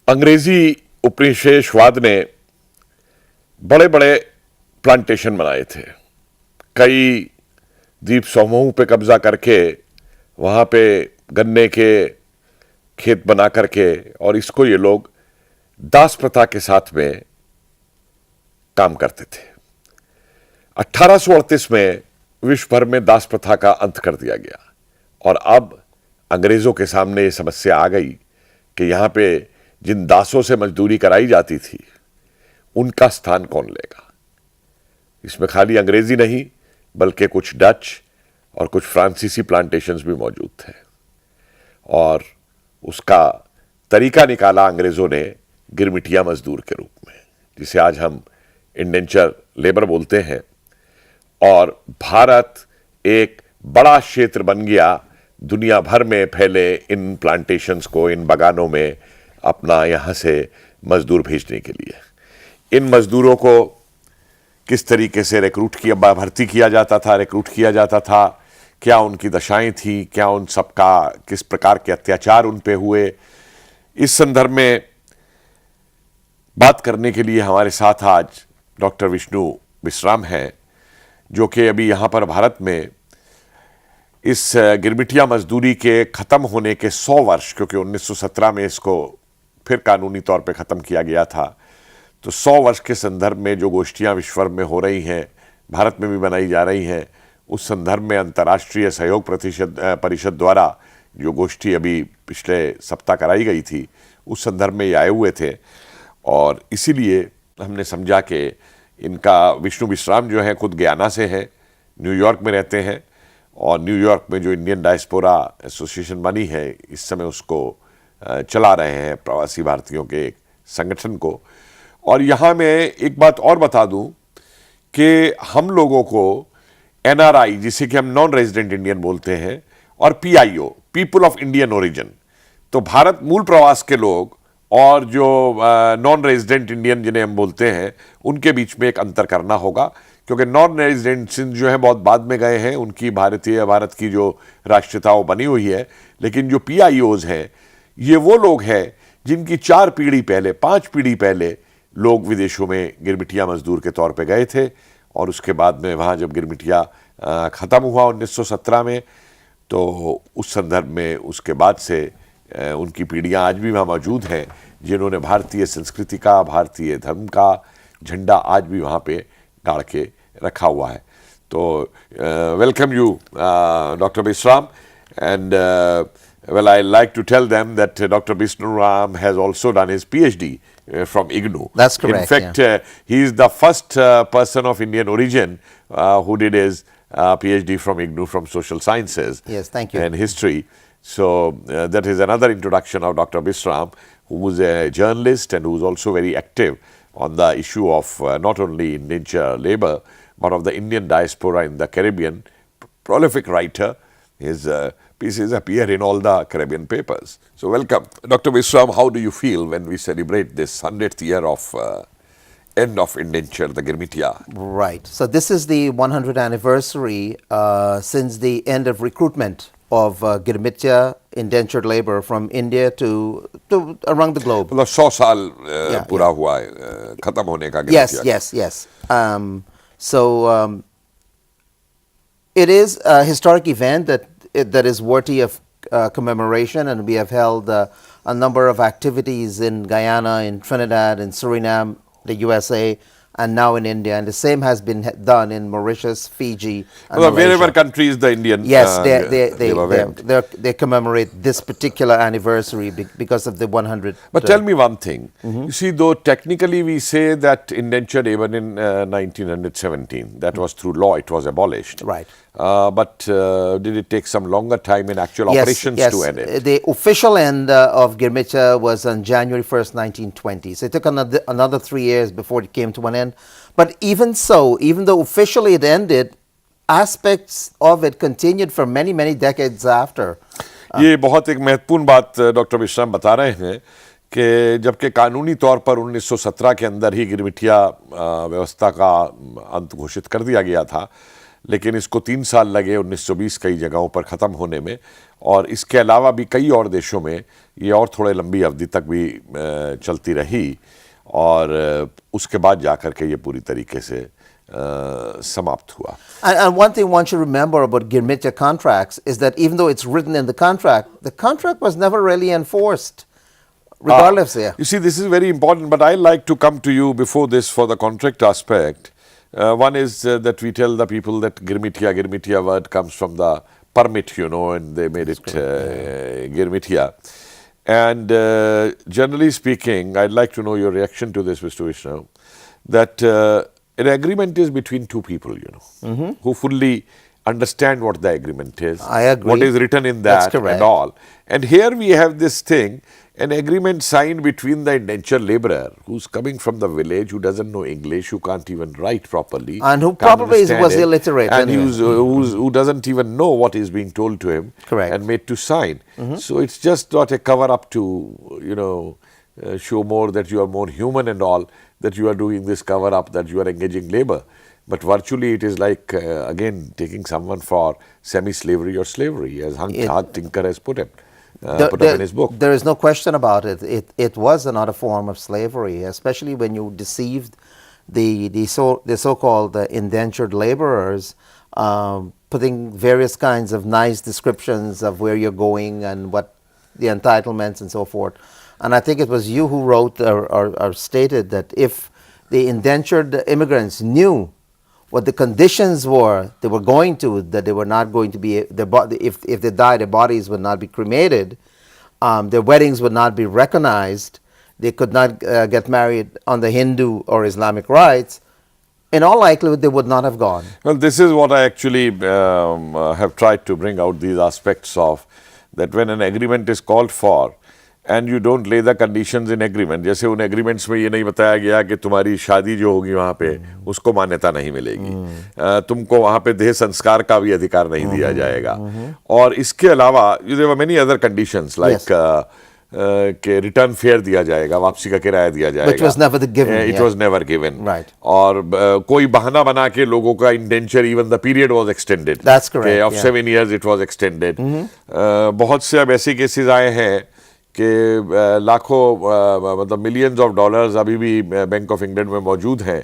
अंग्रेजी उपनिवेशवाद ने बड़े बड़े प्लांटेशन बनाए थे। कई द्वीप समूह पे कब्जा करके वहां पे गन्ने के खेत बना करके, और इसको ये लोग दास प्रथा के साथ में काम करते थे। 1838 में विश्व भर में दास प्रथा का अंत कर दिया गया, और अब अंग्रेजों के सामने ये समस्या आ गई कि यहां पे जिन दासों से मजदूरी कराई जाती थी उनका स्थान कौन लेगा। इसमें खाली अंग्रेजी नहीं बल्कि कुछ डच और कुछ फ्रांसीसी प्लांटेशंस भी मौजूद थे, और उसका तरीका निकाला अंग्रेजों ने गिरमिटिया मजदूर के रूप में, जिसे आज हम इंडेंचर लेबर बोलते हैं। और भारत एक बड़ा क्षेत्र बन गया दुनिया भर में फैले इन प्लांटेशंस को, इन बगानों में अपना यहां से मजदूर भेजने के लिए। इन मजदूरों को किस तरीके से भर्ती किया जाता था, रिक्रूट किया जाता था, क्या उनकी दशाएं थी, क्या उन सबका किस प्रकार के अत्याचार उन पे हुए, इस संदर्भ में बात करने के लिए हमारे साथ आज डॉक्टर विश्राम हैं, जो कि अभी यहां पर भारत में इस गिरमिटिया मजदूरी के खत्म होने के 100 वर्ष, क्योंकि 1917 में इसको फिर कानूनी तौर पे खत्म किया गया था, तो 100 वर्ष के संदर्भ में जो गोष्ठियां विश्व भर में हो रही हैं, भारत में भी बनाई जा रही हैं, उस संदर्भ में अंतर्राष्ट्रीय सहयोग परिषद द्वारा जो गोष्ठी अभी पिछले सप्ताह कराई गई थी, उस संदर्भ में ये आए हुए थे। और इसीलिए हमने समझा कि इनका विश्राम जो है खुद गयाना से है, न्यूयॉर्क में रहते हैं, और न्यूयॉर्क में जो इंडियन डायस्पोरा एसोसिएशन बनी है इस समय उसको चला रहे हैं, प्रवासी भारतीयों के एक संगठन को। और यहाँ मैं एक बात और बता दूं कि हम लोगों को एनआरआई, जिसे कि हम नॉन रेजिडेंट इंडियन बोलते हैं, और PIO, people of Indian origin, तो भारत मूल प्रवास के लोग और जो नॉन रेजिडेंट इंडियन जिन्हें हम बोलते हैं, उनके बीच में एक अंतर करना होगा, क्योंकि नॉन रेजिडेंट जो है बहुत बाद में गए हैं, उनकी भारत की जो राष्ट्रीयता वो बनी हुई है। लेकिन जो पीआईओज हैं, ये वो लोग हैं जिनकी 4 पीढ़ी पहले, 5 पीढ़ी पहले लोग विदेशों में गिरमिटिया मजदूर के तौर पे गए थे, और उसके बाद में वहाँ जब गिरमिटिया ख़त्म हुआ 1917 में, तो उस संदर्भ में उसके बाद से उनकी पीढ़ियाँ आज भी वहाँ मौजूद हैं, जिन्होंने भारतीय संस्कृति का, भारतीय धर्म का झंडा आज भी वहाँ पे गाड़ के रखा हुआ है। तो वेलकम यू डॉक्टर विश्राम, and well, I like to tell them that Dr. Vishram has also done his PhD from IGNOU. That's correct. In fact, he is the first person of Indian origin who did his PhD from IGNOU, from social sciences. Yes, thank you. And history. So that is another introduction of Dr. Vishram, who is a journalist and who is also very active on the issue of not only indentured labor, but of the Indian diaspora in the Caribbean. Prolific writer. His pieces appear in all the Caribbean papers. So welcome. Dr. Vishram, how do you feel when we celebrate this 100th year of end of indenture, the Girmitya? Right. So this is the 100th anniversary since the end of recruitment of Girmitya indentured labor from India to around the globe. मतलब 100 साल पूरा हुआ है खत्म होने का Girmitya. Yes. So it is a historic event that is worthy of commemoration, and we have held a number of activities in Guyana, in Trinidad, in Suriname, the USA, and now in India, and the same has been done in Mauritius, Fiji, and Malaysia. Wherever countries the Indian they commemorate this particular anniversary because of the 100. But tell me one thing. You see, though technically we say that indentured even in 1917, that was through law, it was abolished. Right. But did it take some longer time in actual operations to end it? The official end of Girmitya was on January 1st, 1920. So it took another 3 years before it came to an end. But even so, even though officially it ended, aspects of it continued for many, many decades after. ये बहुत एक महत्वपूर्ण बात doctor विश्राम बता रहे हैं कि जबकि कानूनी तौर पर 1917 के अंदर ही गिरमिटिया व्यवस्था का अंत घोषित कर दिया गया था, लेकिन इसको 3 साल लगे 1920 कई जगहों पर ख़त्म होने में, और इसके अलावा भी कई और देशों में ये और थोड़े लंबी अवधि तक भी चलती रही, और उसके बाद जाकर के ये पूरी तरीके से समाप्त हुआ. And one thing one should remember about Girmitya contracts is that even though it's written in the contract was never really enforced, regardless. You see, this is very important, but I like to come to you before this for the contract aspect. One is that we tell the people that Girmitya word comes from the permit, and they made it Girmitya. And generally speaking, I'd like to know your reaction to this, Mr. Vishnu, that an agreement is between two people, who fully understand what the agreement is. I agree. What is written in that and all. And here we have this thing, an agreement signed between the indentured laborer who's coming from the village, who doesn't know English, who can't even write properly. And who probably was illiterate. And who doesn't even know what is being told to him. Correct. And made to sign. So it's just not a cover up to, show more that you are more human and all, that you are doing this cover up, that you are engaging labor. But virtually it is like, again, taking someone for semi-slavery or slavery, as Hart Tinker has put up in his book. There is no question about it. It was another form of slavery, especially when you deceived the so-called indentured laborers, putting various kinds of nice descriptions of where you're going and what the entitlements and so forth. And I think it was you who wrote or stated that if the indentured immigrants knew what the conditions were they were going to, that they were not going to be, if they died, their bodies would not be cremated, their weddings would not be recognized, they could not get married on the Hindu or Islamic rites, in all likelihood they would not have gone. Well, this is what I actually have tried to bring out, these aspects of that when an agreement is called for, and you don't lay the conditions in agreement. जैसे उन agreements में ये नहीं बताया गया कि तुम्हारी शादी जो होगी वहाँ पे उसको मान्यता नहीं मिलेगी, तुमको वहाँ पे देह संस्कार का भी अधिकार नहीं दिया जाएगा, और इसके अलावा there were many other conditions like कि रिटर्न फेयर दिया जाएगा, वापसी का किराया दिया जाएगा. Which was never given. It was never given. Right. और कोई बहाना बना के लोगों का indenture, even the period was extended. That's correct. Of 7 years it was extended. बहुत से अब ऐसे केसेस आए हैं कि लाखों मतलब मिलियंस ऑफ डॉलर्स अभी भी बैंक ऑफ इंग्लैंड में मौजूद हैं,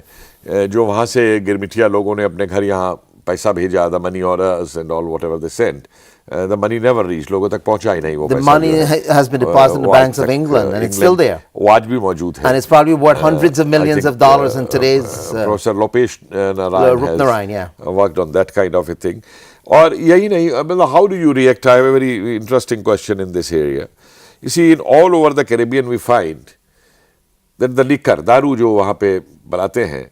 जो वहाँ से गिरमिटिया लोगों ने अपने घर यहाँ पैसा भेजा, the money orders and all whatever they sent, the money never reach, लोगों तक पहुँचा ही नहीं वो पैसा. The money has been deposited in the banks of England and it's still there. वो आज भी मौजूद है. And it's probably worth hundreds of millions of dollars in today's. Professor Lopesh Narayan has worked on that kind of a thing. और यही नहीं, how do you react? I have a very interesting question in this area. You see, in all over the Caribbean we find that the liquor, दारू जो वहाँ पे बनाते हैं,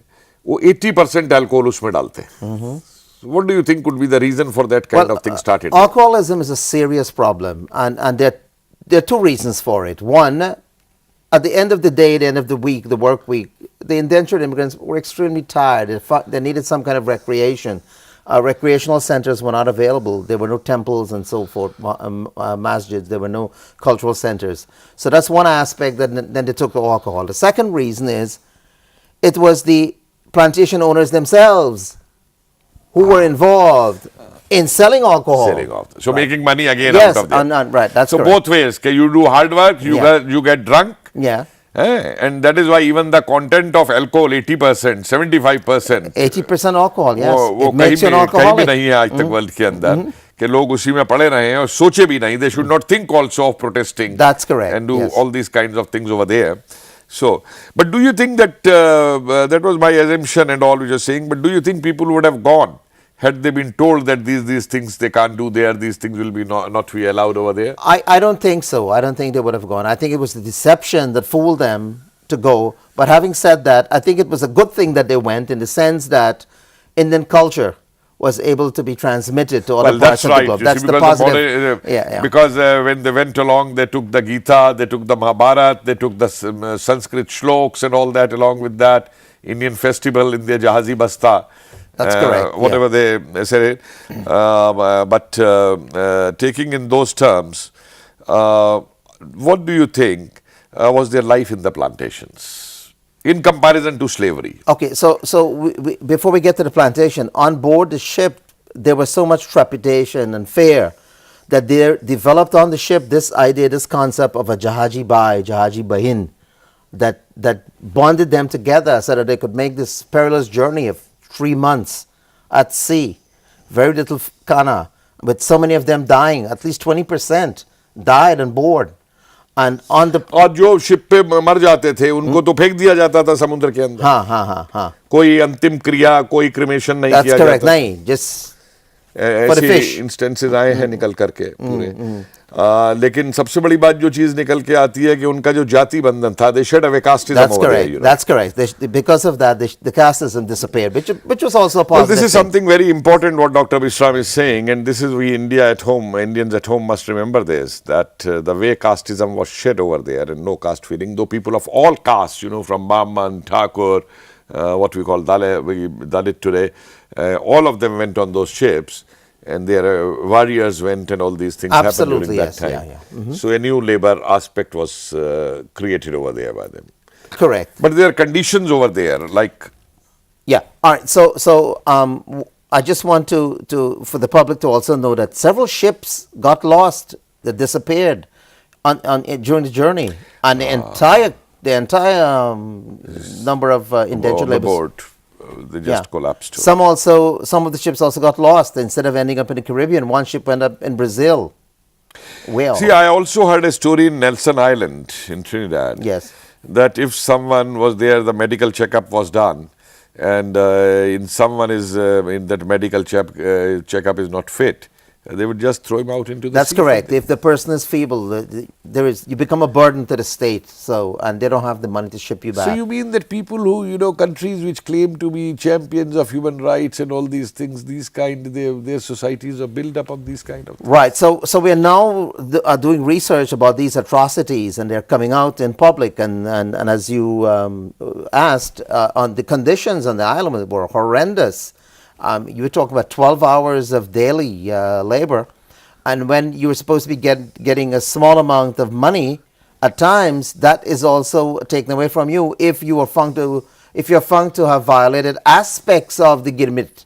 वो 80% alcohol उसमें डालते हैं. What do you think could be the reason for that kind of thing started? Alcoholism is a serious problem, and there are two reasons for it. One, at the end of the day, the end of the week, the work week, the indentured immigrants were extremely tired. They needed some kind of recreation. Recreational centers were not available. There were no temples and so forth, masjids. There were no cultural centers. So that's one aspect that then they took the alcohol. The second reason is it was the plantation owners themselves who were involved in selling alcohol. So making money again yes, out of that. Right, that's so correct. Both ways. You do hard work, you get drunk. Yeah. And that is why even the content of alcohol 80%, 75%. 80% alcohol, yes. वो कहीं भी नहीं है आज तक world के अंदर कि लोग उसी में पड़े रहे हैं और सोचे भी नहीं. They should not think also of protesting. That's correct. And do all these kinds of things over there. So, but do you think that that was my assumption and all which you're saying? But do you think people would have gone had they been told that these things they can't do there, these things will be not be allowed over there? I don't think so. I don't think they would have gone. I think it was the deception that fooled them to go. But having said that, I think it was a good thing that they went, in the sense that Indian culture was able to be transmitted to other parts of the globe. That's the positive. Because when they went along, they took the Gita, they took the Mahabharata, they took the Sanskrit shloks and all that along with that. Indian festival in their Jahazi Basta. That's correct. Whatever they said it. But taking in those terms, what do you think was their life in the plantations in comparison to slavery? Okay, so before we get to the plantation, on board the ship, there was so much trepidation and fear that they developed on the ship this idea, this concept of a Jahaji Bai, Jahaji Bahin, that bonded them together so that they could make this perilous journey of 3 months at sea, very little khana, with so many of them dying, at least 20% died on board. And on the और जो ship पे मर जाते थे उनको तो फेंक दिया जाता था समुद्र के अंदर. हाँ. कोई अंतिम क्रिया, कोई क्रिमेशन नहीं That's किया correct. जाता. नहीं, just for the ऐसे fish. इंस्टेंसेस आए हैं निकल करके पूरे. लेकिन सबसे बड़ी बात जो चीज निकल के आती है कि उनका जो जाति बंधन था, they shed away casteism That's over correct. there, you know. That's correct. Because of that, the casteism disappeared, which was also a Well, positive this is thing. something very important what Dr. Vishram is saying, and this is we Indians at home must remember this, that the way casteism was shed over there and no caste feeling, though people of all castes, you know, from Brahman, Thakur, what we call Dalit today, all of them went on those ships. And their warriors went and all these things Absolutely, happened during that yes, time. So a new labor aspect was created over there by them. Correct. But there are conditions over there, like... Yeah. All right. So I just want to for the public to also know that several ships got lost, that disappeared during the journey, and the entire number of indentured laborers. Board, they just collapsed. Some of the ships also got lost. Instead of ending up in the Caribbean, one ship ended up in Brazil. Well, See, I also heard a story in Nelson Island in Trinidad. Yes. That if someone was there, the medical checkup was done, and in someone is in that medical checkup is not fit, they would just throw him out into the That's sea. correct. If the person is feeble, you become a burden to the state. And they don't have the money to ship you back. So you mean that people who, you know, countries which claim to be champions of human rights and all these things, their societies are built up of these kind of things. Right. So we are now doing research about these atrocities, and they're coming out in public. And as you asked, on the conditions on the island were horrendous. You were talking about 12 hours of daily labor, and when you were supposed to be getting a small amount of money, at times that is also taken away from you if you're found to have violated aspects of the Girmit,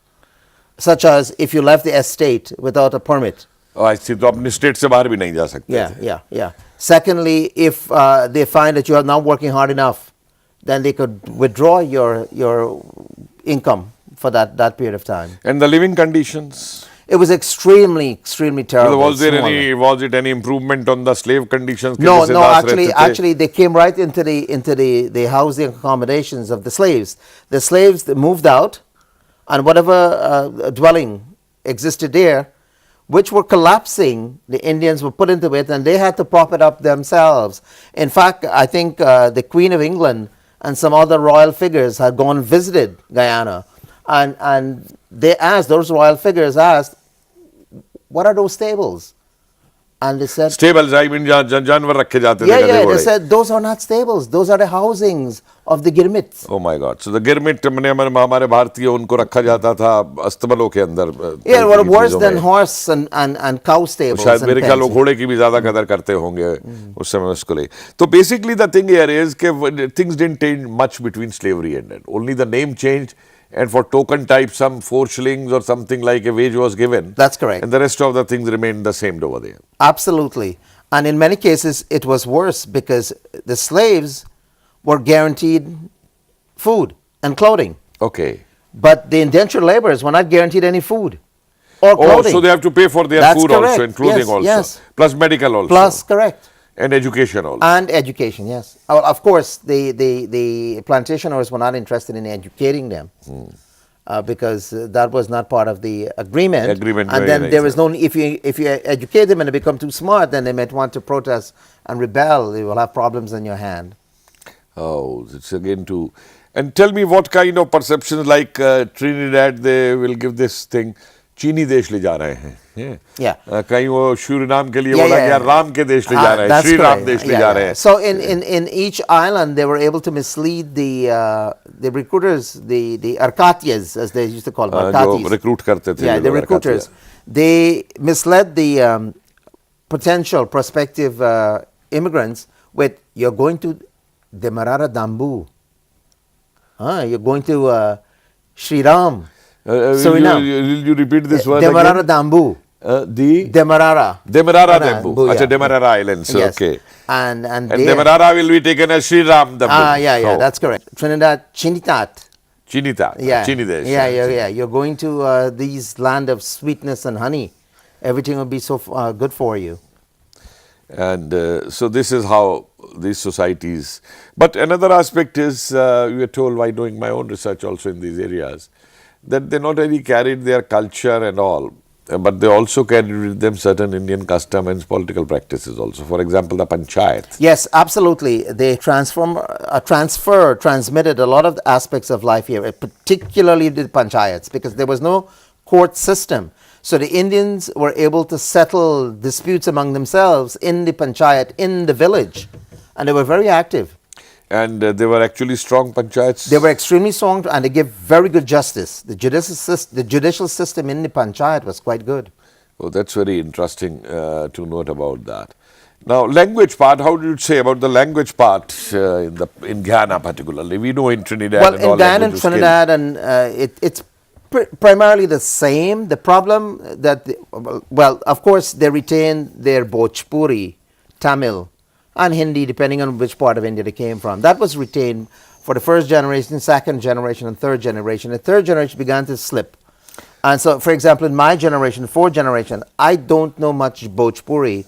such as if you left the estate without a permit. Oh, I see. तो अपने state से बाहर भी नहीं जा सकते. Yeah. Secondly, if they find that you are not working hard enough, then they could withdraw your income for that period of time. And the living conditions? It was extremely terrible. Was it any improvement on the slave conditions? No. Actually, they came right into the housing accommodations of the slaves. The slaves moved out, and whatever dwelling existed there, which were collapsing, the Indians were put into it, and they had to prop it up themselves. In fact, I think the Queen of England and some other royal figures had gone and visited Guyana. And those royal figures asked, what are those stables? And they said, stables, I mean, जानवर रखे जाते थे. Yeah, they said, those are not stables, those are the housings of the Girmits. Oh my God. So the Girmit, हमारे भारतीय उनको रखा जाता था अस्तबलों के अंदर. Yeah, well, worse than horse and cow stables. शायद मेरे ख्याल घोड़े की भी ज्यादा कदर करते होंगे उस समय उसको ले. So basically the thing here is that things didn't change much between slavery and it. Only the name changed. And for token type, some 4 shillings or something like a wage was given. That's correct. And the rest of the things remained the same over there. Absolutely. And in many cases, it was worse because the slaves were guaranteed food and clothing. Okay. But the indentured laborers were not guaranteed any food or clothing. So they have to pay for their That's food correct. also and clothing also. Yes. Plus medical also. Plus, correct. And education also. And education, yes. Well, of course, the plantation owners were not interested in educating them because that was not part of the agreement. And then there was no, if you educate them and they become too smart, then they might want to protest and rebel. They will have problems on your hand. Oh, it's again too. And tell me what kind of perceptions, like Trinidad, they will give this thing. चीनी देश ले जा रहे हैं. कहीं वो Suriname के लिए बोला गया राम के देश ले जा रहे हैं, श्री राम देश ले जा रहे हैं. So in each island they were able to mislead the recruiters, the Arcatias as they used to call them. जो recruit करते थे. Yeah, the recruiters. They misled the prospective immigrants with, you're going to Demerara Dambu. You're going to Sri Ram. Suriname. Will you repeat this word Demerara again? Dambu. The Demerara. Demerara Dambu. Yeah. Acha, Demerara Islands. Yes. Okay. And And they, Demerara will be taken as Sri Ram Dambu. yeah, Oh. that's correct. Trinidad, Chinitat. Chinita. Yeah, Chinidesh. yeah. You're going to these land of sweetness and honey. Everything will be so good for you. And so this is how these societies. But another aspect is, we were told by doing my own research also in these areas, that they not only carried their culture and all, but they also carried with them certain Indian custom and political practices also. For example, the panchayat. Yes, absolutely. They transmitted a lot of the aspects of life here, particularly the panchayats, because there was no court system. So the Indians were able to settle disputes among themselves in the panchayat, in the village, and they were very active. And they were actually strong panchayats. They were extremely strong, and they gave very good justice. The judicial system in the panchayat was quite good. Oh, that's very interesting to note about that. Now, language part, how do you say about the language part in Guyana particularly? We know in Trinidad Well, and all in Guyana and languages Trinidad, and it's primarily the same. The problem that, well, of course, they retain their Bhojpuri, Tamil, and Hindi, depending on which part of India they came from. That was retained for the first generation, second generation, and third generation. The third generation began to slip. And so, for example, in my generation, fourth generation, I don't know much Bhojpuri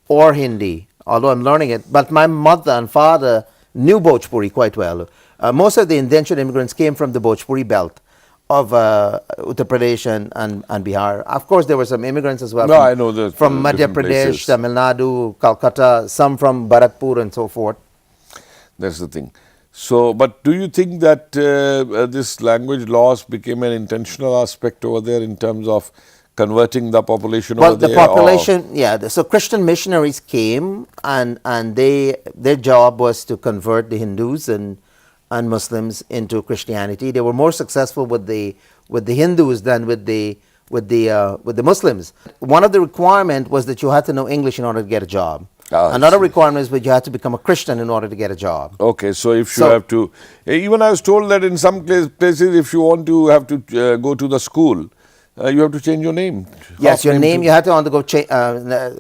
or Hindi, although I'm learning it. But my mother and father knew Bhojpuri quite well. Most of the indentured immigrants came from the Bhojpuri belt of Uttar Pradesh and Bihar. Of course, there were some immigrants as well. No, I know that, from Madhya different Pradesh, places. Tamil Nadu, Calcutta, some from Barakpur and so forth. That's the thing. So, but do you think that this language loss became an intentional aspect over there in terms of converting the population Well, over the there? population, so Christian missionaries came, and their job was to convert the Hindus and Muslims into Christianity. They were more successful with the Hindus than with the Muslims. One of the requirement was that you had to know English in order to get a job. Another requirement is that you had to become a Christian in order to get a job. Okay, so if you have to, even I was told that in some places, if you want to have to go to the school, you have to change your name. Yes, your name, you had to undergo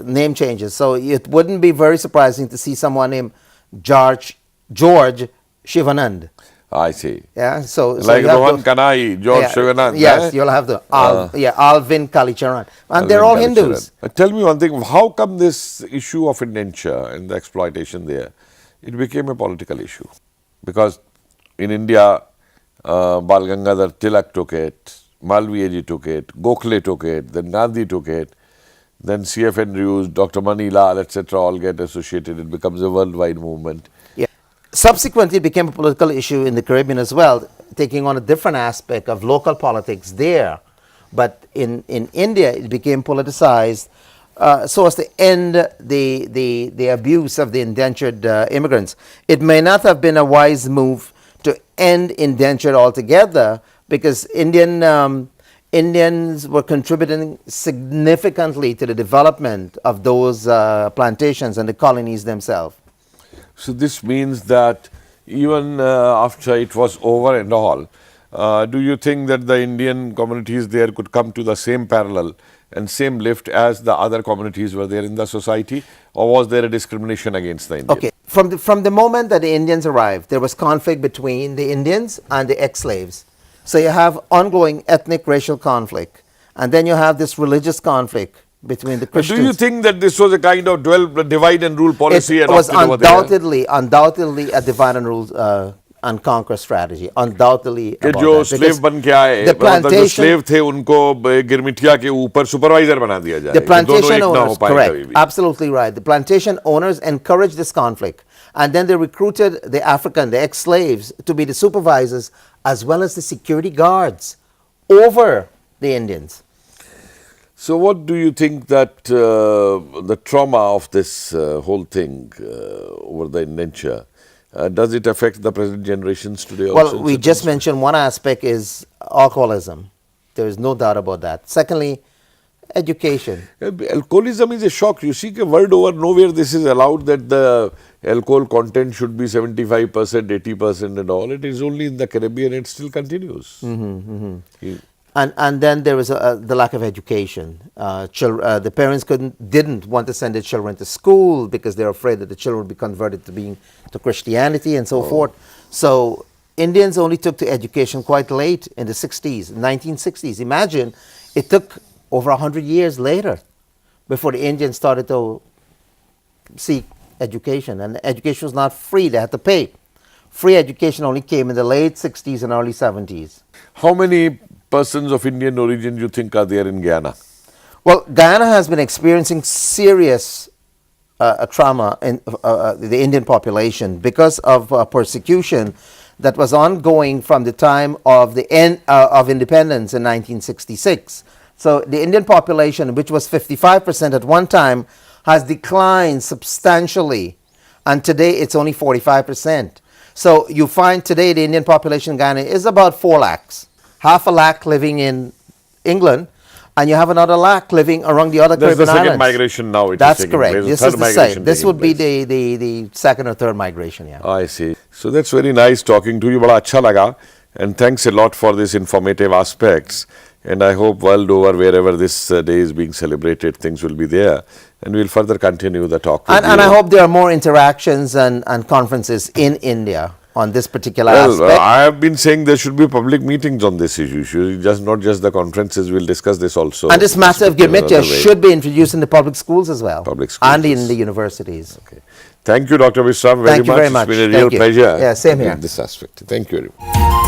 name changes. So it wouldn't be very surprising to see someone named George Shivanand. I see. Yeah, so like you have Rohan Kanai, George Shivanand. Yes, you'll have the Alvin Kalicharan, and they're all Hindus. Tell me one thing: how come this issue of indenture and the exploitation there, it became a political issue? Because in India, Bal Gangadhar Tilak took it, Malviya ji took it, Gokhale took it, then Gandhi took it, then C.F. Andrews, Dr. Mani Lal, etc. all get associated. It becomes a worldwide movement. Subsequently, it became a political issue in the Caribbean as well, taking on a different aspect of local politics there. But in India, it became politicized so as to end the abuse of the indentured immigrants. It may not have been a wise move to end indentured altogether, because Indians were contributing significantly to the development of those plantations and the colonies themselves. So this means that even after it was over and all, do you think that the Indian communities there could come to the same parallel and same lift as the other communities were there in the society, or was there a discrimination against the Indians? Okay, from the moment that the Indians arrived, there was conflict between the Indians and the ex-slaves. So you have ongoing ethnic racial conflict, and then you have this religious conflict between the Christians. Do you think that this was a kind of divide and rule policy? It was undoubtedly a divide and rule and conquer strategy. Undoubtedly कि about जो that, slave बन के आए, the मतलब जो plantation, slave थे उनको गिरमिटिया के ऊपर supervisor बना दिया जाए. the कि दोनों plantation एक ना हो owners, पाए correct, कभी भी. absolutely right. The plantation owners encouraged this conflict, and then they recruited the ex-slaves to be the supervisors as well as the security guards over the Indians. So what do you think that the trauma of this whole thing over the indenture, does it affect the present generations today also? Well, we just mentioned one aspect is alcoholism. There is no doubt about that. Secondly, education. Alcoholism is a shock. You see, world over, nowhere this is allowed that the alcohol content should be 75%, 80% and all. It is only in the Caribbean, it still continues. And then there was the lack of education. The parents didn't want to send their children to school because they're afraid that the children would be converted to Christianity and so forth. So Indians only took to education quite late in the 60s, 1960s. Imagine, it took over 100 years later before the Indians started to seek education. And education was not free, they had to pay. Free education only came in the late 60s and early 70s. How many persons of Indian origin you think are there in Guyana? Well, Guyana has been experiencing serious trauma in the Indian population because of persecution that was ongoing from the time of the end of independence in 1966. So the Indian population, which was 55% at one time, has declined substantially, and today it's only 45%. So you find today the Indian population in Guyana is about 4 lakhs. Half a lakh living in England, and you have another lakh living around the other That's Caribbean the second islands. migration now. That's correct. This would be the the second or third migration. Yeah. I see. So that's very nice talking to you. Bada acha laga, and thanks a lot for this informative aspects. And I hope world over, wherever this day is being celebrated, things will be there, and we'll further continue the talk. And I hope there are more interactions and conferences in India on this particular aspect. I have been saying there should be public meetings on this issue. Not just the conferences. We'll discuss this also. And this matter of Girmitya should be introduced in the public schools as well. Public schools. And in the universities. Okay. Thank you, Dr. Vishram, Thank you very much. It's been a real pleasure. Yeah, same here. In this aspect. Thank you very much.